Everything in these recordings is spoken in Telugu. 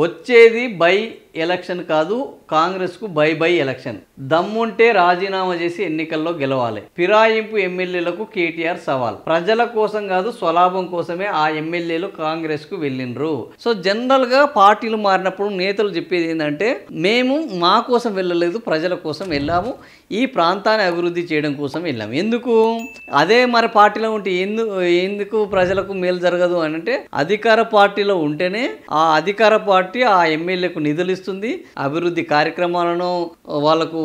వచ్చేది బై ఎలక్షన్ కాదు, కాంగ్రెస్కు బై ఎలక్షన్. దమ్ముంటే రాజీనామా చేసి ఎన్నికల్లో గెలవాలి. ఫిరాయింపు ఎమ్మెల్యేలకు కేటీఆర్ సవాల్. ప్రజల కోసం కాదు, స్వలాభం కోసమే ఆ ఎమ్మెల్యేలు కాంగ్రెస్కు వెళ్ళిండ్రు. సో జనరల్గా పార్టీలు మారినప్పుడు నేతలు చెప్పేది ఏంటంటే, మేము మా కోసం వెళ్ళలేదు, ప్రజల కోసం వెళ్ళాము, ఈ ప్రాంతాన్ని అభివృద్ధి చేయడం కోసం వెళ్ళాము. ఎందుకు అదే మరి పార్టీలో ఉంటే ఎందుకు ప్రజలకు మేలు జరగదు అని అంటే, అధికార పార్టీలో ఉంటేనే ఆ అధికార పార్టీ ఆ ఎమ్మెల్యేకు నిధులు ఇస్తుంది, అభివృద్ధి కార్యక్రమాలను వాళ్ళకు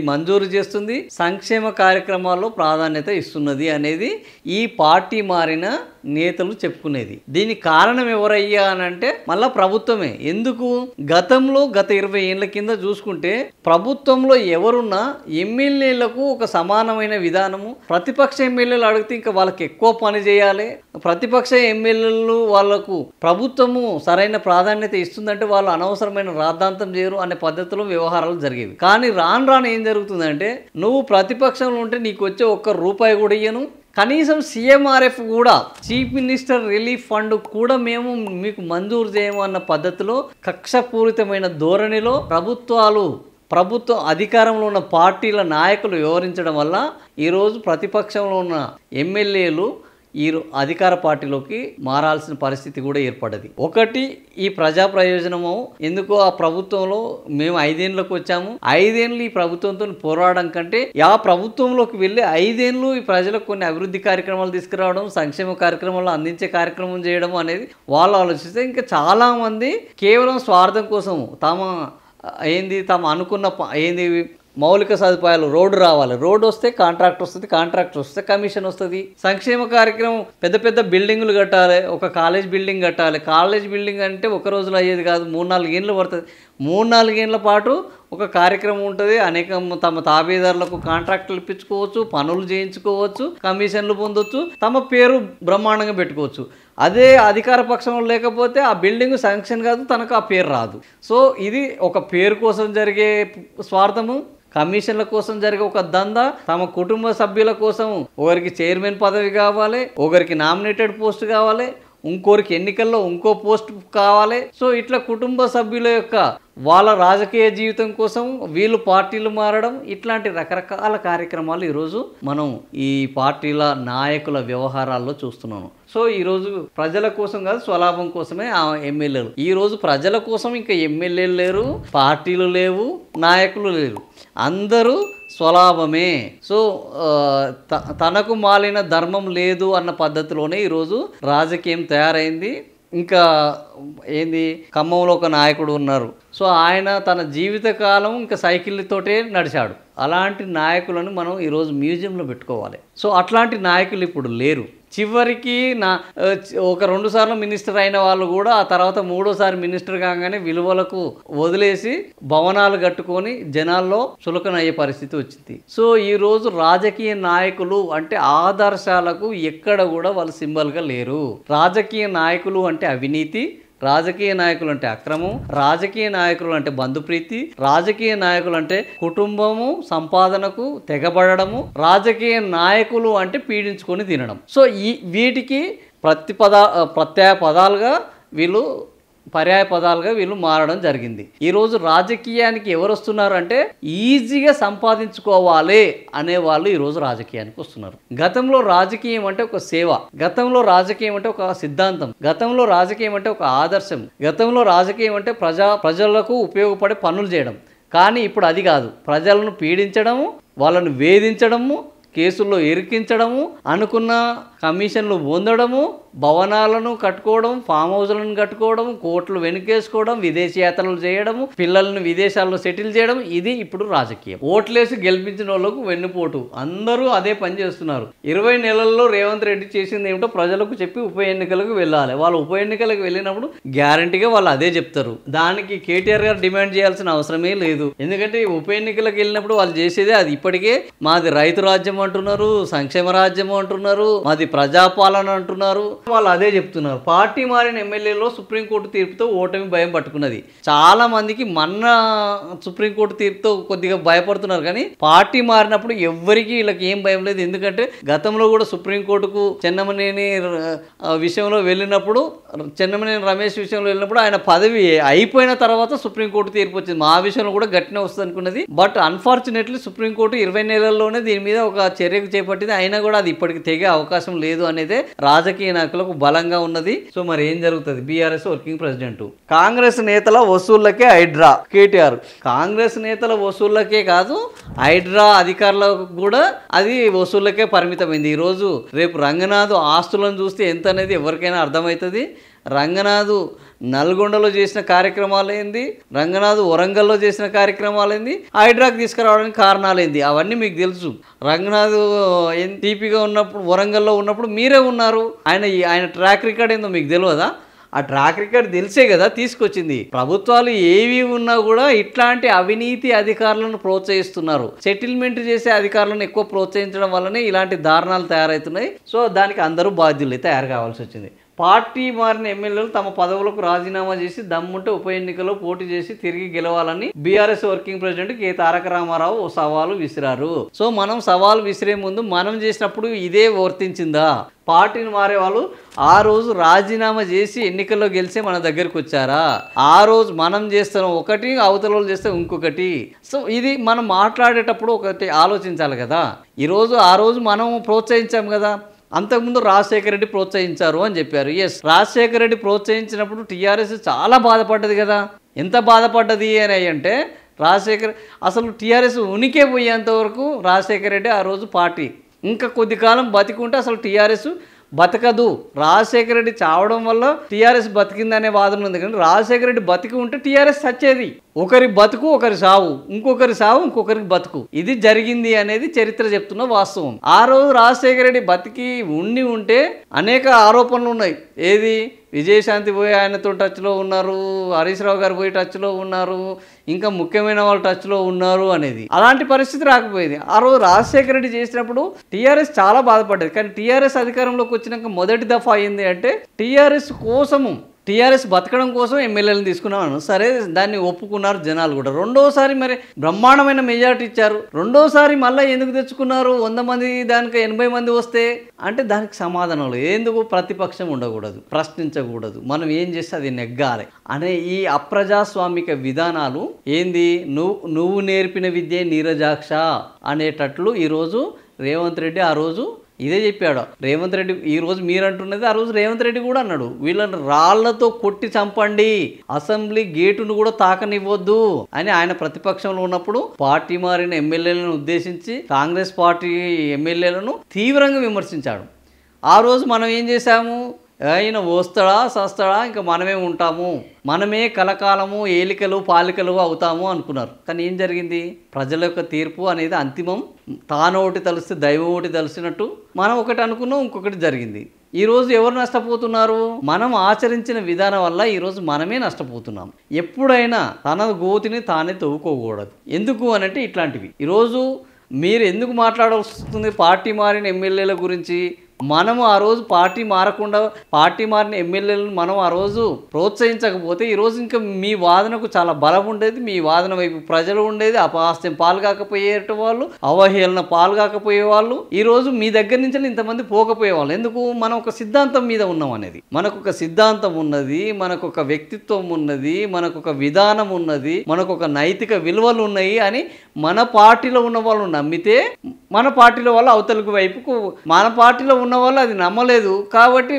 మంజూరు చేస్తుంది, సంక్షేమ కార్యక్రమాల్లో ప్రాధాన్యత ఇస్తున్నది అనేది ఈ పార్టీ మారిన నేతలు చెప్పుకునేది. దీనికి కారణం ఎవరయ్యా అని అంటే మళ్ళా ప్రభుత్వమే. ఎందుకు గతంలో గత 20 ఏళ్ల కింద చూసుకుంటే ప్రభుత్వంలో ఎవరున్నా ఎమ్మెల్యేలకు ఒక సమానమైన విధానము, ప్రతిపక్ష ఎమ్మెల్యేలు అడిగితే ఇంకా వాళ్ళకి ఎక్కువ పని చేయాలి, ప్రతిపక్ష ఎమ్మెల్యేలు వాళ్ళకు ప్రభుత్వము సరైన ప్రాధాన్యత ఇస్తుందంటే వాళ్ళు అనవసరమైన రాద్ధాంతం చేయరు అనే పద్ధతిలో వ్యవహారాలు జరిగేవి. కానీ రాను ఏం జరుగుతుందంటే, నువ్వు ప్రతిపక్షంలో ఉంటే నీకు వచ్చే ఒక్క రూపాయి కూడా ఇయ్యను, కనీసం CMRF కూడా, చీఫ్ మినిస్టర్ రిలీఫ్ ఫండ్ కూడా మేము మీకు మంజూరు చేయము అన్న పద్ధతిలో కక్షపూరితమైన ధోరణిలో ప్రభుత్వ అధికారంలో ఉన్న పార్టీల నాయకులు వ్యవహరించడం వల్ల ఈరోజు ప్రతిపక్షంలో ఉన్న ఎమ్మెల్యేలు ఈ అధికార పార్టీలోకి మారాల్సిన పరిస్థితి కూడా ఏర్పడ్డది. ఒకటి ఈ ప్రజా ప్రయోజనము. ఎందుకో ఆ ప్రభుత్వంలో మేము 5 ఏళ్ళకి వచ్చాము, 5 ఏళ్ళు ఈ ప్రభుత్వంతో పోరాడడం కంటే ఆ ప్రభుత్వంలోకి వెళ్ళి 5 ఏళ్ళు ఈ ప్రజలకు కొన్ని అభివృద్ధి కార్యక్రమాలు తీసుకురావడం, సంక్షేమ కార్యక్రమాలు అందించే కార్యక్రమం చేయడం అనేది వాళ్ళు ఆలోచిస్తే, ఇంకా చాలామంది కేవలం స్వార్థం కోసము తమ అనుకున్న మౌలిక సదుపాయాలు, రోడ్డు రావాలి, రోడ్డు వస్తే కాంట్రాక్ట్ వస్తుంది, కాంట్రాక్ట్ వస్తే కమిషన్ వస్తుంది, సంక్షేమ కార్యక్రమం పెద్ద బిల్డింగులు కట్టాలి, ఒక కాలేజ్ బిల్డింగ్ కట్టాలి. కాలేజ్ బిల్డింగ్ అంటే ఒక రోజులో అయ్యేది కాదు, 3-4 ఏళ్ళు పడుతుంది. 3-4 ఏళ్ల పాటు ఒక కార్యక్రమం ఉంటుంది. తమ తాబేదారులకు కాంట్రాక్టులు ఇప్పించుకోవచ్చు, పనులు చేయించుకోవచ్చు, కమిషన్లు పొందొచ్చు, తమ పేరు బ్రహ్మాండంగా పెట్టుకోవచ్చు. అదే అధికార పక్షంలో లేకపోతే ఆ బిల్డింగ్ శాంక్షన్ కాదు, తనకు ఆ పేరు రాదు. సో ఇది ఒక పేరు కోసం జరిగే స్వార్థము, కమిషన్ల కోసం జరిగే ఒక దందా, తమ కుటుంబ సభ్యుల కోసం ఒకరికి చైర్మన్ పదవి కావాలి, ఒకరికి నామినేటెడ్ పోస్ట్ కావాలి, ఇంకోరికి ఎన్నికల్లో ఇంకో పోస్ట్ కావాలి. సో ఇట్లా కుటుంబ సభ్యుల యొక్క వాళ్ళ రాజకీయ జీవితం కోసం వీళ్ళు పార్టీలు మారడం, ఇట్లాంటి రకరకాల కార్యక్రమాలు ఈరోజు మనం ఈ పార్టీల నాయకుల వ్యవహారాల్లో చూస్తున్నాము. సో ఈరోజు ప్రజల కోసం కాదు, స్వలాభం కోసమే ఆ ఎమ్మెల్యేలు. ఈరోజు ప్రజల కోసం ఇంకా ఎమ్మెల్యేలు లేరు, పార్టీలు లేవు, నాయకులు లేరు, అందరూ స్వలాభమే. సో తనకు మాలిన ధర్మం లేదు అన్న పద్ధతిలోనే ఈరోజు రాజకీయం తయారైంది. ఇంకా ఖమ్మంలో ఒక నాయకుడు ఉన్నారు. సో ఆయన తన జీవితకాలం ఇంకా సైకిల్తోటే నడిచాడు. అలాంటి నాయకులను మనం ఈరోజు మ్యూజియంలో పెట్టుకోవాలి. సో అట్లాంటి నాయకులు ఇప్పుడు లేరు. చివరికి ఒక 2 సార్లు మినిస్టర్ అయిన వాళ్ళు కూడా ఆ తర్వాత 3వ సారి మినిస్టర్ కాగానే విలువలకు వదిలేసి భవనాలు కట్టుకొని జనాల్లో చులకనయ్యే పరిస్థితి వచ్చింది. సో ఈరోజు రాజకీయ నాయకులు అంటే ఆదర్శాలకు ఎక్కడ కూడా వాళ్ళు సింబల్గా లేరు. రాజకీయ నాయకులు అంటే అవినీతి, రాజకీయ నాయకులు అంటే అక్రమం, రాజకీయ నాయకులు అంటే బంధుప్రీతి, రాజకీయ నాయకులు అంటే కుటుంబము సంపాదనకు తెగబడము, రాజకీయ నాయకులు అంటే పీడించుకొని తినడం. సో వీటికి ప్రత్యయ పదాలుగా పర్యాయ పదాలుగా వీళ్ళు మారడం జరిగింది. ఈరోజు రాజకీయానికి ఎవరు వస్తున్నారు అంటే ఈజీగా సంపాదించుకోవాలి అనేవాళ్ళు ఈరోజు రాజకీయానికి వస్తున్నారు. గతంలో రాజకీయం అంటే ఒక సేవ, గతంలో రాజకీయం అంటే ఒక సిద్ధాంతం, గతంలో రాజకీయం అంటే ఒక ఆదర్శం, గతంలో రాజకీయం అంటే ప్రజలకు ఉపయోగపడే పనులు చేయడం. కానీ ఇప్పుడు అది కాదు. ప్రజలను పీడించడము, వాళ్ళను వేధించడము, కేసుల్లో ఇరికించడము, అనుకున్న కమిషన్లు పొందడము, భవనాలను కట్టుకోవడం, ఫామ్ హౌస్లను కట్టుకోవడం, కోట్లు వెనుకేసుకోవడం, విదేశీ యాత్రలు చేయడము, పిల్లలను విదేశాల్లో సెటిల్ చేయడం, ఇది ఇప్పుడు రాజకీయం. ఓట్లేసి గెలిపించిన వాళ్ళకు వెన్నుపోటు, అందరూ అదే పని చేస్తున్నారు. 20 నెలల్లో రేవంత్ రెడ్డి చేసింది ఏమిటో ప్రజలకు చెప్పి ఉప ఎన్నికలకు వెళ్ళాలి. వాళ్ళు ఉప ఎన్నికలకు వెళ్ళినప్పుడు గ్యారంటీగా వాళ్ళు అదే చెప్తారు. దానికి కేటీఆర్ గారు డిమాండ్ చేయాల్సిన అవసరమే లేదు. ఎందుకంటే ఉప ఎన్నికలకు వెళ్ళినప్పుడు వాళ్ళు చేసేదే అది. ఇప్పటికే మాది రైతు రాజ్యం అంటున్నారు, సంక్షేమ రాజ్యం అంటున్నారు, మాది ప్రజాపాలన అంటున్నారు, వాళ్ళు అదే చెప్తున్నారు. పార్టీ మారిన ఎమ్మెల్యేలో సుప్రీంకోర్టు తీర్పుతో ఓటమి భయం పట్టుకున్నది. చాలా మందికి మొన్న సుప్రీంకోర్టు తీర్పుతో కొద్దిగా భయపడుతున్నారు, కానీ పార్టీ మారినప్పుడు ఎవ్వరికి వీళ్ళకి ఏం భయం లేదు. ఎందుకంటే గతంలో కూడా సుప్రీంకోర్టుకు చెన్నమనేని విషయంలో వెళ్ళినప్పుడు, చెన్నమనేని రమేష్ విషయంలో వెళ్ళినప్పుడు ఆయన పదవి అయిపోయిన తర్వాత సుప్రీంకోర్టు తీర్పు వచ్చింది. మా విషయంలో కూడా గట్టినే వస్తుంది అనుకున్నది. బట్ అన్ఫార్చునేట్లీ సుప్రీంకోర్టు 20 నెలల్లోనే దీని మీద ఒక చర్యకు చేపట్టింది. అయినా కూడా అది ఇప్పటికి తెగే అవకాశం లేదు అనేదే రాజకీయ నాయకులకు బలంగా ఉన్నది. సో మరి ఏం జరుగుతుంది? బీఆర్ఎస్ వర్కింగ్ ప్రెసిడెంట్ కాంగ్రెస్ నేతల వసూళ్లకే హైడ్రా కేటీఆర్. కాంగ్రెస్ నేతల వసూళ్లకే కాదు, హైడ్రా అధికారులకు కూడా అది వసూళ్లకే పరిమితమైంది. ఈరోజు రేపు రంగనాథ్ ఆస్తులను చూస్తే ఎంత అనేది ఎవరికైనా అర్థమవుతుంది. రంగనాథ్ నల్గొండలో చేసిన కార్యక్రమాలు ఏంది, రంగనాథ్ వరంగల్లో చేసిన కార్యక్రమాలు ఏంది, హైడ్రాకి తీసుకురావడానికి కారణాలు ఏంది, అవన్నీ మీకు తెలుసు. రంగనాథ్ టీపీగా ఉన్నప్పుడు, వరంగల్లో ఉన్నప్పుడు మీరే ఉన్నారు. ఆయన ట్రాక్ రికార్డ్ ఏందో మీకు తెలియదా? ఆ ట్రాక్ రికార్డ్ తెలిసే కదా తీసుకొచ్చింది. ప్రభుత్వాలు ఏవి ఉన్నా కూడా ఇట్లాంటి అవినీతి అధికారులను ప్రోత్సహిస్తున్నారు. సెటిల్మెంట్ చేసే అధికారులను ఎక్కువ ప్రోత్సహించడం వల్లనే ఇలాంటి దారుణాలు తయారవుతున్నాయి. సో దానికి అందరూ బాధ్యులే తయారు కావాల్సి వచ్చింది. పార్టీ మారిన ఎమ్మెల్యేలు తమ పదవులకు రాజీనామా చేసి దమ్ముంటే ఉప ఎన్నికల్లో పోటీ చేసి తిరిగి గెలవాలని బీఆర్ఎస్ వర్కింగ్ ప్రెసిడెంట్ కె తారక రామారావు ఓ సవాలు విసిరారు. సో మనం సవాలు విసిరే ముందు మనం చేసినప్పుడు ఇదే వర్తించిందా? పార్టీని మారే వాళ్ళు ఆ రోజు రాజీనామా చేసి ఎన్నికల్లో గెలిచే మన దగ్గరికి వచ్చారా? ఆ రోజు మనం చేస్తాం ఒకటి, అవతల వాళ్ళు చేస్తే ఇంకొకటి. సో ఇది మనం మాట్లాడేటప్పుడు ఒకటి ఆలోచించాలి కదా. ఆ రోజు మనం ప్రోత్సహించాం కదా. అంతకుముందు రాజశేఖర రెడ్డి ప్రోత్సహించారు అని చెప్పారు. ఎస్, రాజశేఖర రెడ్డి ప్రోత్సహించినప్పుడు టీఆర్ఎస్ చాలా బాధపడ్డది కదా. ఎంత బాధపడ్డది అని అంటే అసలు టీఆర్ఎస్ ఉనికే పోయేంత వరకు రాజశేఖర రెడ్డి ఆ రోజు పార్టీ ఇంకా కొద్ది కాలం బతికుంటే అసలు టీఆర్ఎస్ బతకదు. రాజశేఖర రెడ్డి చావడం వల్ల టీఆర్ఎస్ బతికిందనే వాదన ఉంది, కానీ రాజశేఖర రెడ్డి బతికి ఉంటే టీఆర్ఎస్ చచ్చేది. ఒకరి బతుకు ఒకరి సావు, ఇంకొకరి సావు ఇంకొకరికి బతుకు, ఇది జరిగింది అనేది చరిత్ర చెప్తున్న వాస్తవం. ఆ రోజు రాజశేఖర రెడ్డి బతికి ఉంటే అనేక ఆరోపణలు ఉన్నాయి. ఏది, విజయశాంతి పోయి ఆయనతో టచ్లో ఉన్నారు, హరీష్ రావు గారు పోయి టచ్లో ఉన్నారు, ఇంకా ముఖ్యమైన వాళ్ళు టచ్లో ఉన్నారు అనేది. అలాంటి పరిస్థితి రాకపోయేది. ఆ రోజు రాజశేఖర రెడ్డి చేసినప్పుడు టీఆర్ఎస్ చాలా బాధపడ్డది. కానీ టీఆర్ఎస్ అధికారంలోకి వచ్చినాక మొదటి దఫా అయింది అంటే టీఆర్ఎస్ బతకడం కోసం ఎమ్మెల్యేలను తీసుకున్నాను. సరే, దాన్ని ఒప్పుకున్నారు జనాలు కూడా. రెండోసారి మరి బ్రహ్మాండమైన మెజార్టీ ఇచ్చారు. రెండోసారి మళ్ళీ ఎందుకు తెచ్చుకున్నారు? 100 మంది దానికి 80 మంది వస్తే అంటే దానికి సమాధానాలు ఎందుకు? ప్రతిపక్షం ఉండకూడదు, ప్రశ్నించకూడదు, మనం ఏం చేస్తే అది నెగ్గాలి అనే ఈ అప్రజాస్వామిక విధానాలు ఏంది? నువ్వు నేర్పిన విద్యే నీరజాక్ష అనేటట్లు ఈరోజు రేవంత్ రెడ్డి ఆ రోజు ఇదే చెప్పాడు. రేవంత్ రెడ్డి ఈరోజు మీరంటున్నది ఆ రోజు రేవంత్ రెడ్డి కూడా అన్నాడు, వీళ్ళని రాళ్లతో కొట్టి చంపండి, అసెంబ్లీ గేటును కూడా తాకనివ్వద్దు అని ఆయన ప్రతిపక్షంలో ఉన్నప్పుడు పార్టీ మారిన ఎమ్మెల్యేలను ఉద్దేశించి కాంగ్రెస్ పార్టీ ఎమ్మెల్యేలను తీవ్రంగా విమర్శించాడు. ఆ రోజు మనం ఏం చేశాము? ఆయన వస్తాడా సస్తాడా, ఇంకా మనమే ఉంటాము, మనమే కలకాలము ఏలికలు పాలికలు అవుతాము అనుకున్నారు. కానీ ఏం జరిగింది? ప్రజల యొక్క తీర్పు అనేది అంతిమం. తానొకటి తలిస్తే దైవం ఒకటి తలిసినట్టు మనం ఒకటి అనుకున్నాం, ఇంకొకటి జరిగింది. ఈరోజు ఎవరు నష్టపోతున్నారు? మనం ఆచరించిన విధానం వల్ల ఈరోజు మనమే నష్టపోతున్నాం. ఎప్పుడైనా తన గోతిని తానే తవ్వుకోకూడదు. ఎందుకు అనంటే ఇట్లాంటివి. ఈరోజు మీరు ఎందుకు మాట్లాడాల్సి వస్తుంది పార్టీ మారిన ఎమ్మెల్యేల గురించి? మనము ఆ రోజు పార్టీ మారిన ఎమ్మెల్యేలను మనం ఆ రోజు ప్రోత్సహించకపోతే ఈరోజు ఇంకా మీ వాదనకు చాలా బలం ఉండేది. మీ వాదన వైపు ప్రజలు ఉండేది. అపహాస్యం పాల్గాకపోయేట వాళ్ళు, అవహేళన పాల్గాకపోయేవాళ్ళు. ఈరోజు మీ దగ్గర నుంచి ఇంతమంది పోకపోయేవాళ్ళు. ఎందుకు? మనం ఒక సిద్ధాంతం మీద ఉన్నాం అనేది. మనకు ఒక సిద్ధాంతం ఉన్నది, మనకు ఒక వ్యక్తిత్వం ఉన్నది, మనకు ఒక విధానం ఉన్నది, మనకు ఒక నైతిక విలువలు ఉన్నాయి అని మన పార్టీలో ఉన్న వాళ్ళు నమ్మితే, మన పార్టీలో వాళ్ళు అవతలకు వైపుకు, మన పార్టీలో ఉన్న వాళ్ళు అది నమ్మలేదు కాబట్టి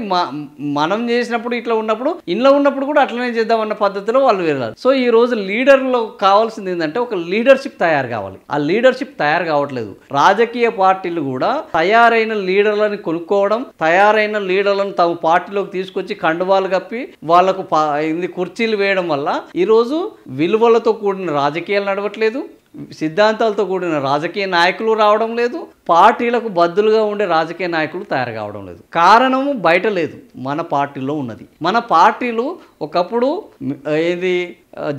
మనం చేసినప్పుడు ఇట్లా ఉన్నప్పుడు ఇంట్లో ఉన్నప్పుడు కూడా అట్లనే చేద్దామన్న పద్ధతిలో వాళ్ళు వెళ్ళాలి. సో ఈ రోజు లీడర్లో కావాల్సింది ఏంటంటే ఒక లీడర్షిప్ తయారు కావాలి. ఆ లీడర్షిప్ తయారు కావట్లేదు. రాజకీయ పార్టీలు కూడా తయారైన లీడర్లను కొనుక్కోవడం, తయారైన లీడర్లను తమ పార్టీలోకి తీసుకొచ్చి కండువాలు కప్పి వాళ్లకు కుర్చీలు వేయడం వల్ల ఈరోజు విలువలతో కూడిన రాజకీయాలు నడవట్లేదు, సిద్ధాంతాలతో కూడిన రాజకీయ నాయకులు రావడం లేదు, పార్టీలకు బద్దులుగా ఉండే రాజకీయ నాయకులు తయారు కావడం లేదు. కారణము బయట లేదు, మన పార్టీలో ఉన్నది. మన పార్టీలు ఒకప్పుడు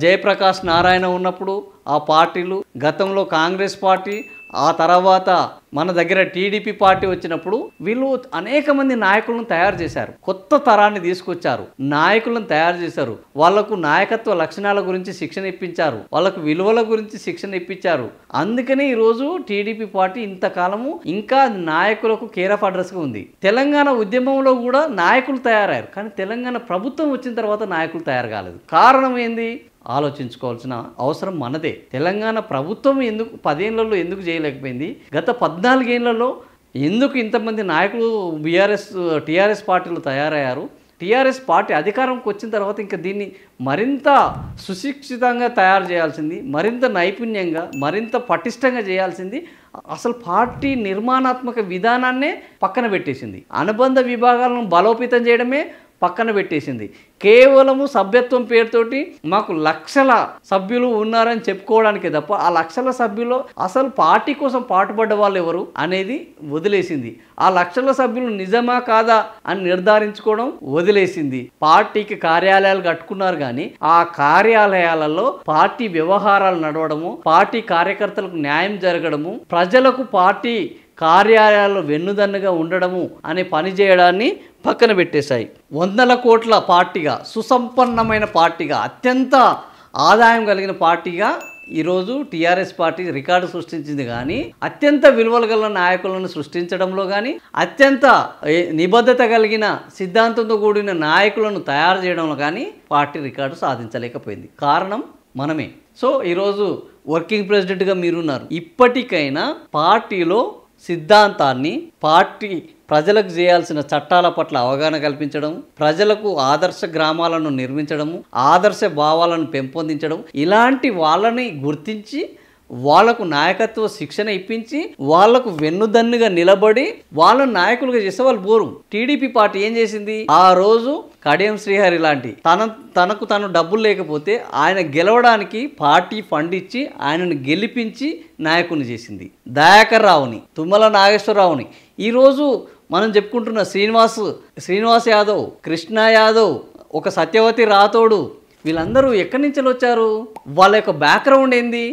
జయప్రకాష్ నారాయణ ఉన్నప్పుడు ఆ పార్టీలు, గతంలో కాంగ్రెస్ పార్టీ, ఆ తర్వాత మన దగ్గర టీడీపీ పార్టీ వచ్చినప్పుడు వీళ్ళు అనేక మంది నాయకులను తయారు చేశారు, కొత్త తరాన్ని తీసుకొచ్చారు, నాయకులను తయారు చేశారు, వాళ్లకు నాయకత్వ లక్షణాల గురించి శిక్షణ ఇప్పించారు, వాళ్ళకు విలువల గురించి శిక్షణ ఇప్పించారు. అందుకనే ఈరోజు టీడీపీ పార్టీ ఇంతకాలము ఇంకా నాయకులకు కేర్ ఆఫ్ అడ్రస్గా ఉంది. తెలంగాణ ఉద్యమంలో కూడా నాయకులు తయారయ్యారు, కానీ తెలంగాణ ప్రభుత్వం వచ్చిన తర్వాత నాయకులు తయారు కాలేదు. కారణం ఏంది? ఆలోచించుకోవాల్సిన అవసరం మనదే. తెలంగాణ ప్రభుత్వం ఎందుకు 10 ఏళ్లలో ఎందుకు చేయలేకపోయింది? గత 14 ఏళ్లలో ఎందుకు ఇంతమంది నాయకులు టీఆర్ఎస్ పార్టీలు తయారయ్యారు? టీఆర్ఎస్ పార్టీ అధికారంకి వచ్చిన తర్వాత ఇంకా దీన్ని మరింత సుశిక్షితంగా తయారు చేయాల్సింది, మరింత నైపుణ్యంగా, మరింత పటిష్టంగా చేయాల్సింది. అసలు పార్టీ నిర్మాణాత్మక విధానాన్నే పక్కన పెట్టేసింది. అనుబంధ విభాగాలను బలోపేతం చేయడమే పక్కన పెట్టేసింది. కేవలము సభ్యత్వం పేరుతోటి మాకు లక్షల సభ్యులు ఉన్నారని చెప్పుకోవడానికి తప్ప ఆ లక్షల సభ్యులు అసలు పార్టీ కోసం పాటుపడ్డ వాళ్ళు ఎవరు అనేది వదిలేసింది. ఆ లక్షల సభ్యులు నిజమా కాదా అని నిర్ధారించుకోవడం వదిలేసింది. పార్టీకి కార్యాలయాలు కట్టుకున్నారు, కానీ ఆ కార్యాలయాలలో పార్టీ వ్యవహారాలు నడవడము, పార్టీ కార్యకర్తలకు న్యాయం జరగడము, ప్రజలకు పార్టీ కార్యాలయాల్లో వెన్నుదన్నుగా ఉండడము అనే పని చేయడాన్ని పక్కన పెట్టేశాయి. 100 కోట్ల పార్టీగా, సుసంపన్నమైన పార్టీగా, అత్యంత ఆదాయం కలిగిన పార్టీగా ఈరోజు టీఆర్ఎస్ పార్టీ రికార్డు సృష్టించింది. కానీ అత్యంత విలువలు గల నాయకులను సృష్టించడంలో కానీ, అత్యంత నిబద్ధత కలిగిన సిద్ధాంతంతో కూడిన నాయకులను తయారు చేయడంలో కానీ పార్టీ రికార్డు సాధించలేకపోయింది. కారణం మనమే. సో ఈరోజు వర్కింగ్ ప్రెసిడెంట్గా మీరున్నారు. ఇప్పటికైనా పార్టీలో సిద్ధాంతాన్ని, పార్టీ ప్రజలకు చేయాల్సిన చట్టాల పట్ల అవగాహన కల్పించడం, ప్రజలకు ఆదర్శ గ్రామాలను నిర్మించడము, ఆదర్శ భావాలను పెంపొందించడం, ఇలాంటి వాళ్ళని గుర్తించి వాళ్లకు నాయకత్వ శిక్షణ ఇప్పించి వాళ్లకు వెన్నుదన్నుగా నిలబడి వాళ్ళ నాయకులుగా చేస్తే వాళ్ళు బోరు. టీడీపీ పార్టీ ఏం చేసింది? ఆ రోజు కడియం శ్రీహరి లాంటి తనకు తను డబ్బులు లేకపోతే ఆయన గెలవడానికి పార్టీ ఫండ్ ఇచ్చి ఆయనను గెలిపించి నాయకుని చేసింది. దయాకర్ రావుని, తుమ్మల నాగేశ్వరరావుని, ఈరోజు మనం చెప్పుకుంటున్న శ్రీనివాస్ యాదవ్, కృష్ణ యాదవ్, ఒక సత్యవతి రాథోడు, వీళ్ళందరూ ఎక్కడి నుంచి వచ్చారు? వాళ్ళ యొక్క బ్యాక్గ్రౌండ్ ఏంది?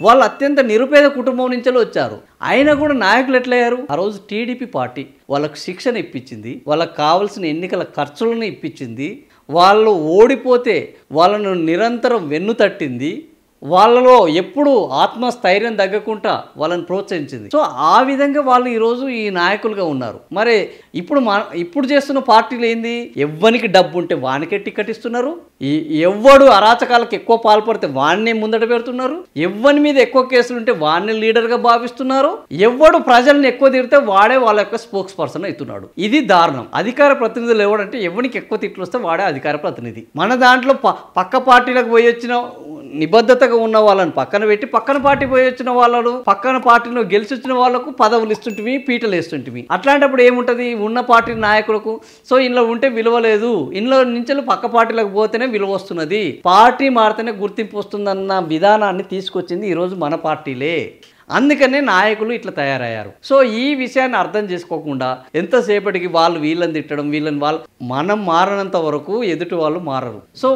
వాళ్ళు అత్యంత నిరుపేద కుటుంబం నుంచి వచ్చారు. అయినా కూడా నాయకులు ఎట్లయ్యారు? ఆ రోజు టీడీపీ పార్టీ వాళ్ళకు శిక్షణ ఇప్పించింది, వాళ్ళకు కావాల్సిన ఎన్నికల ఖర్చులను ఇప్పించింది, వాళ్ళు ఓడిపోతే వాళ్ళను నిరంతరం వెన్ను తట్టింది, వాళ్ళలో ఎప్పుడు ఆత్మస్థైర్యం తగ్గకుండా వాళ్ళని ప్రోత్సహించింది. సో ఆ విధంగా వాళ్ళు ఈరోజు ఈ నాయకులుగా ఉన్నారు. మరి ఇప్పుడు చేస్తున్న పార్టీలు ఏంది? ఎవ్వనికి డబ్బు ఉంటే వానికే టికెట్ ఇస్తున్నారు, ఎవ్వడు అరాచకాలకు ఎక్కువ పాల్పడితే వాడిని ముందట పెడుతున్నారు, ఎవ్వని మీద ఎక్కువ కేసులు ఉంటే వాడిని లీడర్గా భావిస్తున్నారు, ఎవ్వడు ప్రజల్ని ఎక్కువ తిడితే వాడే వాళ్ళ యొక్క స్పోక్స్ పర్సన్ అవుతున్నాడు. ఇది దారుణం. అధికార ప్రతినిధులు ఎవడంటే ఎవరికి ఎక్కువ తిట్లు వస్తే వాడే అధికార ప్రతినిధి. మన దాంట్లో పక్క పార్టీలకు పోయి వచ్చిన నిబద్ధతగా ఉన్న వాళ్ళని పక్కన పెట్టి పక్కన పార్టీ పోయి వచ్చిన వాళ్ళను, పక్కన పార్టీలో గెలిచి వచ్చిన వాళ్ళకు పదవులు ఇస్తుంటివి, పీటలు వేస్తుంటివి. అట్లాంటప్పుడు ఏముంటుంది? ఉన్న పార్టీ నాయకులకు సో ఇంట్లో ఉంటే విలువ లేదు, ఇంట్లో నుంచి పక్క పార్టీలకు పోతేనే విలువ వస్తున్నది, పార్టీ మారితేనే గుర్తింపు వస్తుందన్న విధానాన్ని తీసుకొచ్చింది ఈరోజు మన పార్టీలే. అందుకనే నాయకులు ఇట్లా తయారయ్యారు. సో ఈ విషయాన్ని అర్థం చేసుకోకుండా ఎంతసేపటికి వాళ్ళు వీళ్ళని తిట్టడం, మనం మారనంత వరకు ఎదుటి వాళ్ళు మారరు. సో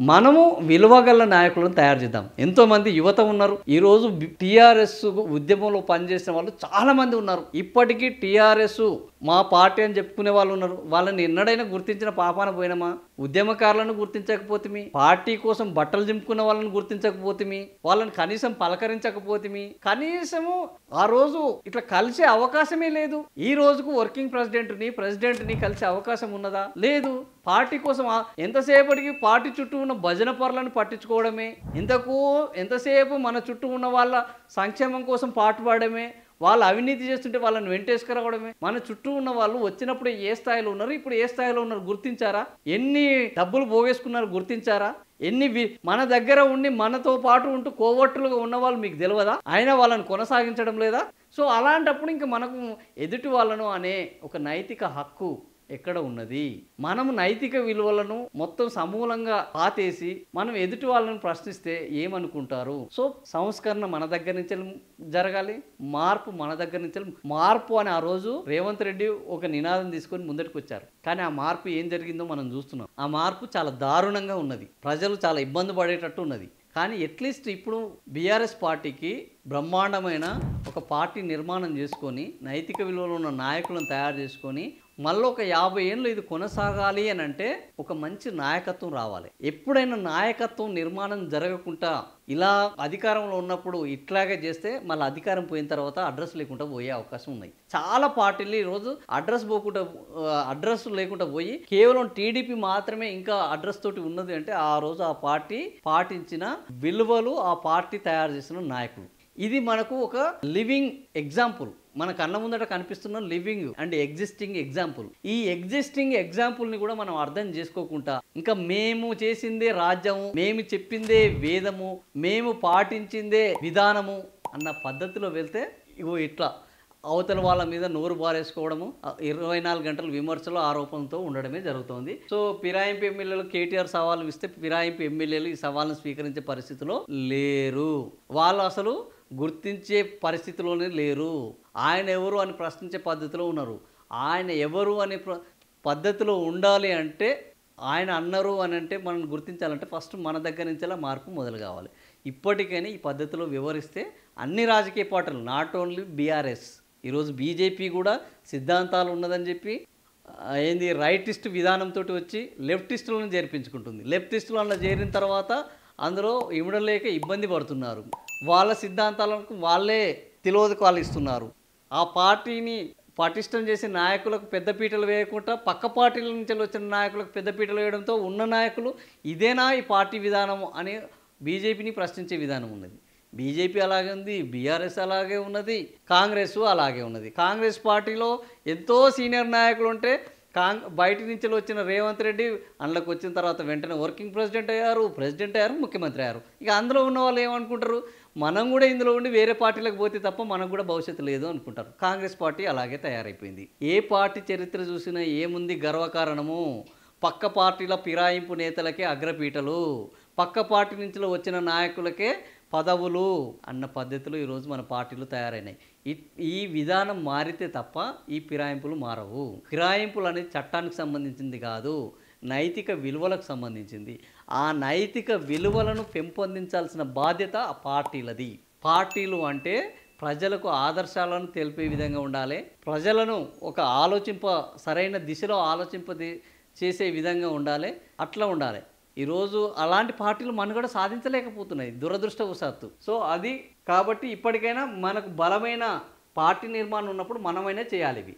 మనము విలువగల నాయకులను తయారు చేద్దాం. ఎంతోమంది యువత ఉన్నారు. ఈరోజు టీఆర్ఎస్ ఉద్యమంలో పనిచేసిన వాళ్ళు చాలామంది ఉన్నారు. ఇప్పటికీ టీఆర్ఎస్ మా పార్టీ అని చెప్పుకునే వాళ్ళు ఉన్నారు. వాళ్ళని ఎన్నడైనా గుర్తించిన పాపాన పోయినమా? ఉద్యమకారులను గుర్తించకపోతేమి, పార్టీ కోసం బట్టలు చింపుకున్న వాళ్ళని గుర్తించకపోతేమి, వాళ్ళని కనీసం పలకరించకపోతేమి, కనీసము ఆ రోజు ఇట్లా కలిసే అవకాశమే లేదు. ఈ రోజుకు వర్కింగ్ ప్రెసిడెంట్ని కలిసే అవకాశం ఉన్నదా? లేదు. పార్టీ కోసం ఎంతసేపటికి పార్టీ చుట్టూ ఉన్న భజన పరులను పట్టించుకోవడమే, ఎంతసేపు మన చుట్టూ ఉన్న వాళ్ళ సంక్షేమం కోసం పాటుపడమే, వాళ్ళు అవినీతి చేస్తుంటే వాళ్ళని వెంటేసుకురావడమే. మన చుట్టూ ఉన్న వాళ్ళు వచ్చినప్పుడు ఏ స్థాయిలో ఉన్నారు, ఇప్పుడు ఏ స్థాయిలో ఉన్నారు గుర్తించారా? ఎన్ని డబ్బులు పోగేసుకున్నారు గుర్తించారా? మన దగ్గర ఉండి మనతో పాటు ఉంటూ కోవట్టులుగా ఉన్న వాళ్ళు మీకు తెలియదా? అయినా వాళ్ళని కొనసాగించడం లేదా? సో అలాంటప్పుడు ఇంకా మనకు ఎదుటి వాళ్ళను అనే ఒక నైతిక హక్కు ఎక్కడ ఉన్నది? మనము నైతిక విలువలను మొత్తం సమూలంగా పాతేసి మనం ఎదుటి వాళ్ళని ప్రశ్నిస్తే ఏమనుకుంటారు? సో సంస్కరణ మన దగ్గర నుంచి జరగాలి, మార్పు మన దగ్గర నుంచి. మార్పు అని ఆ రోజు రేవంత్ రెడ్డి ఒక నినాదం తీసుకొని ముందటికి వచ్చారు. కానీ ఆ మార్పు ఏం జరిగిందో మనం చూస్తున్నాం. ఆ మార్పు చాలా దారుణంగా ఉన్నది, ప్రజలు చాలా ఇబ్బంది పడేటట్టు ఉన్నది. కానీ అట్లీస్ట్ ఇప్పుడు బీఆర్ఎస్ పార్టీకి బ్రహ్మాండమైన ఒక పార్టీ నిర్మాణం చేసుకొని నైతిక విలువలు ఉన్న నాయకులను తయారు చేసుకొని మళ్ళీ ఒక 50 ఏళ్ళు ఇది కొనసాగాలి అని అంటే ఒక మంచి నాయకత్వం రావాలి. ఎప్పుడైనా నాయకత్వం నిర్మాణం జరగకుండా ఇలా అధికారంలో ఉన్నప్పుడు ఇట్లాగే చేస్తే మళ్ళీ అధికారం పోయిన తర్వాత అడ్రస్ లేకుండా పోయే అవకాశం ఉన్నాయి. చాలా పార్టీలు ఈరోజు అడ్రస్ లేకుండా పోయి కేవలం టీడీపీ మాత్రమే ఇంకా అడ్రస్ తోటి ఉన్నది అంటే ఆ రోజు ఆ పార్టీ పాటించిన విలువలు, ఆ పార్టీ తయారు చేసిన నాయకులు. ఇది మనకు ఒక లివింగ్ ఎగ్జాంపుల్, మన కళ్ళ ముందట కనిపిస్తున్న లివింగ్ అండ్ ఎగ్జిస్టింగ్ ఎగ్జాంపుల్. ఈ ఎగ్జిస్టింగ్ ఎగ్జాంపుల్ని కూడా మనం అర్థం చేసుకోకుండా ఇంకా మేము చేసిందే రాజ్యము, మేము చెప్పిందే వేదము, మేము పాటించిందే విధానము అన్న పద్ధతిలో వెళ్తే ఇగో ఇట్లా అవతల వాళ్ళ మీద నోరు బారేసుకోవడము, 24 గంటలు విమర్శలు, ఆరోపణలతో ఉండడమే జరుగుతోంది. సో ఫిరాయింపు ఎమ్మెల్యేలు కేటీఆర్ సవాలు ఇస్తే ఫిరాయింపు ఎమ్మెల్యేలు ఈ సవాళ్ళను స్వీకరించే పరిస్థితిలో లేరు. వాళ్ళు అసలు గుర్తించే పరిస్థితిలోనే లేరు. ఆయన ఎవరు అని ప్రశ్నించే పద్ధతిలో ఉన్నారు. ఆయన ఎవరు అనే పద్ధతిలో ఉండాలి అంటే, ఆయన అన్నారు అని అంటే మనం గుర్తించాలంటే ఫస్ట్ మన దగ్గర నుంచేలా మార్పు మొదలు కావాలి. ఇప్పటికైనా ఈ పద్ధతిలో వివరిస్తే అన్ని రాజకీయ పార్టీలు, నాట్ ఓన్లీ బీఆర్ఎస్, ఈరోజు బీజేపీ కూడా సిద్ధాంతాలు ఉన్నదని చెప్పి రైటిస్ట్ విధానంతో వచ్చి లెఫ్టిస్టులను చేర్పించుకుంటుంది. లెఫ్టిస్టులు అలా చేరిన తర్వాత అందులో ఇవ్వడలేక ఇబ్బంది పడుతున్నారు. వాళ్ళ సిద్ధాంతాలకు వాళ్ళే తిలోదకాలు ఇస్తున్నారు. ఆ పార్టీని పటిష్టం చేసే నాయకులకు పెద్దపీటలు వేయకుండా పక్క పార్టీల నుంచి వచ్చిన నాయకులకు పెద్దపీటలు వేయడంతో ఉన్న నాయకులు ఇదేనా ఈ పార్టీ విధానం అని బీజేపీని ప్రశ్నించే విధానం ఉన్నది. బీజేపీ అలాగే ఉంది, బీఆర్ఎస్ అలాగే ఉన్నది, కాంగ్రెస్ అలాగే ఉన్నది. కాంగ్రెస్ పార్టీలో ఎంతో సీనియర్ నాయకులు ఉంటే బయట నుంచి వచ్చిన రేవంత్ రెడ్డి అందులోకి వచ్చిన తర్వాత వెంటనే వర్కింగ్ ప్రెసిడెంట్ అయ్యారు, ముఖ్యమంత్రి అయ్యారు. ఇక అందులో ఉన్న వాళ్ళు ఏమనుకుంటారు, మనం కూడా ఇందులో ఉండి వేరే పార్టీలకు పోతే తప్ప మనకు కూడా భవిష్యత్తు లేదు అనుకుంటారు. కాంగ్రెస్ పార్టీ అలాగే తయారైపోయింది. ఏ పార్టీ చరిత్ర చూసినా ఏముంది గర్వకారణము, పక్క పార్టీల ఫిరాయింపు నేతలకే అగ్రపీటలు, పక్క పార్టీ నుంచి వచ్చిన నాయకులకే పదవులు అన్న పద్ధతిలో ఈరోజు మన పార్టీలు తయారైనాయి. ఈ విధానం మారితే తప్ప ఈ ఫిరాయింపులు మారవు. ఫిరాయింపులు అనేది చట్టానికి సంబంధించింది కాదు, నైతిక విలువలకు సంబంధించింది. ఆ నైతిక విలువలను పెంపొందించాల్సిన బాధ్యత ఆ పార్టీలది. పార్టీలు అంటే ప్రజలకు ఆదర్శాలను తెలిపే విధంగా ఉండాలి, ప్రజలను ఒక సరైన దిశలో చేసే విధంగా ఉండాలి, అట్లా ఉండాలి. ఈరోజు అలాంటి పార్టీలు మనుగడ సాధించలేకపోతున్నాయి దురదృష్టవశాత్తు. సో అది కాబట్టి ఇప్పటికైనా మనకు బలమైన పార్టీ నిర్మాణం ఉన్నప్పుడు మనమైనా చేయాలి ఇవి.